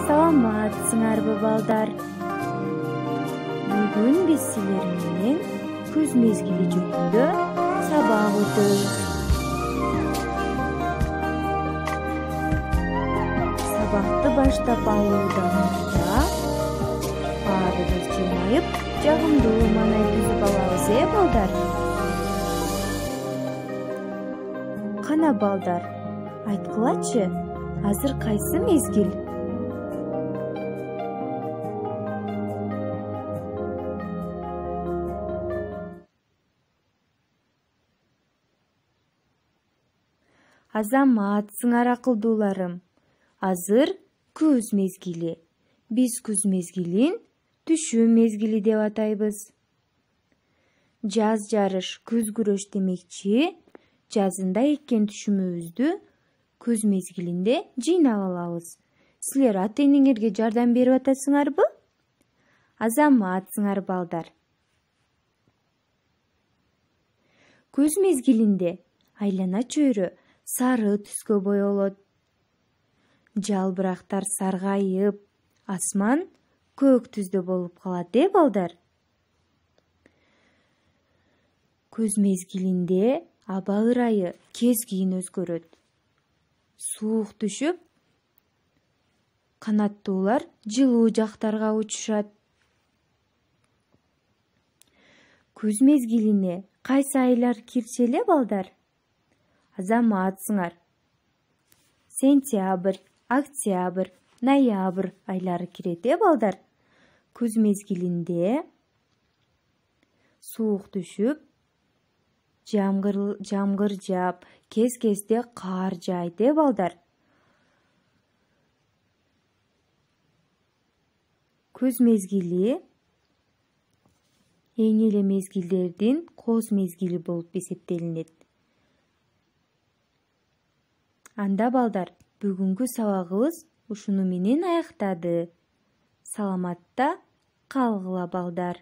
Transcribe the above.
Саламатсыңарбы балдар? Бүгүн биз силер менен күз мезгили жөнүндө сабак өтөбүз. Сабакты баштап алуудан мурда баарыбыз жыйнайып, жагымдуу маанай түзүп алабыз, балдар? Кана балдар, айткылачы, азыр кайсы мезгил? Азаматсыңар акылдууларым. Азыр күз мезгили. Биз күз мезгилин түшүү мезгили деп атайбыз. Жаз жарыш, күз күрөш демекчи, жазында эккен түшүмүбүздү күз мезгилинде жыйнап алабыз. Силер ата-энеңерге жардам берип атасыңарбы? Азаматсыңар балдар. Күз мезгилинде айлана чөйрө сары түскө боелот. Жалбырактар саргайып, асман көк түздө болуп калат, балдар? Күз мезгилинде аба ырайы кезгийин өзгөрөт. Суук түшүп, канаттуулар жылуу жактарга учушат. Күз мезгилине кайсы айлар кирчү эле, балдар? Азаматсыңар. Сентябрь, октябрь, ноябрь айлары кирет, балдар? Күз мезгилинде суук түшүп, жамгыр жаап, кез-кезде кар жаайт, балдар? Күз мезгили эң эле мезгилдердин кооз мезгили болуп эсептелинет. Анда балдар, бүгүнкү сабагыбыз ушуну менен аяктады. Саламатта калгыла балдар.